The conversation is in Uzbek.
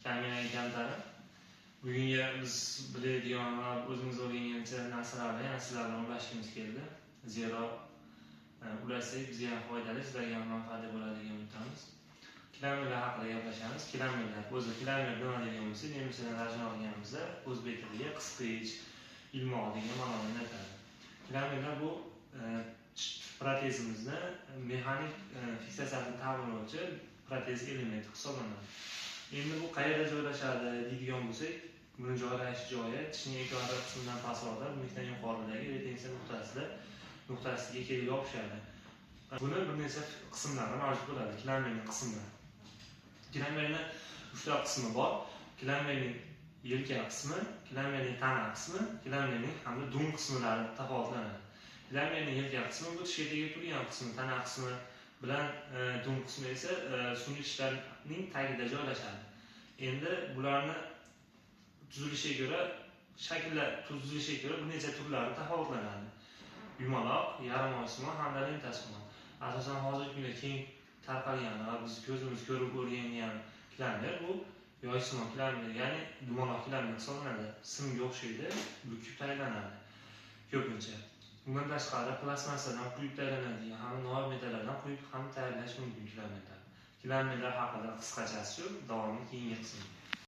Kaminaning kamtari. Bugungi biz biladigan va o'zimiz o'rgangancha narsalarni yana sizlar bilan ulashishimiz keldi. Zero ulashsak bizga ham foydali, sizlarga ham manfaatli bo'ladi degan umiddamiz. Kilometrlar haqida gaplashamiz. Kilometrlar o'zi kilometr nima degan bo'lsa, nemischadan tarjima qilganimizda o'zbek tiliga qisqich, ilmoq degan ma'noni aytadi. Kilometrlar bu protezimizni mexanik fiksatsiyasini ta'minlovchi protez elementi hisoblanadi. Endi bu qayerda joylashadi deydigan bo'lsak, buni joylashish joyi tishning ekvator qismidan pastroqda, bundan yuqoridagi retensiya nuqtasiga kelib yopishadi. Buni bir necha qismlari mavjud bo'ladi. Kilometrning qismlari. Kilometrning 3 ta qismi bor. Kilometrning yelka qismi, kilometrning tana qismi, kilometrning hamda dum qismlari tafovutlanadi. Kilometrning yelka qismi bu tishga tegib turgan qismi, tana qismi bilan dum qismi esa sun'iy tishlarning tagida joylashadi. Endi bularni tuzilishiga ko'ra, tuzilishiga ko'ra bir necha turlari tafovutlanadi. Yumaloq, yarim oysimon hamda lentasimon. Asosan hozirgi kunda keng tarqalgan va biz ko'zimiz ko'rib o'rgangan kilometr bu yoysimon kilometr, ya'ni yumaloq kilometr hisoblanadi. Simga o'xshaydi, bukib tayyorlanadi ko'pincha. Bundan tashqari plastmassadan quyib tayyorlanadigan hamda noyob metallardan quyib ham tayyorlash mumkin kilometrlar. Kilometrlar haqida qisqachasi shu, davomi keyingi qismda.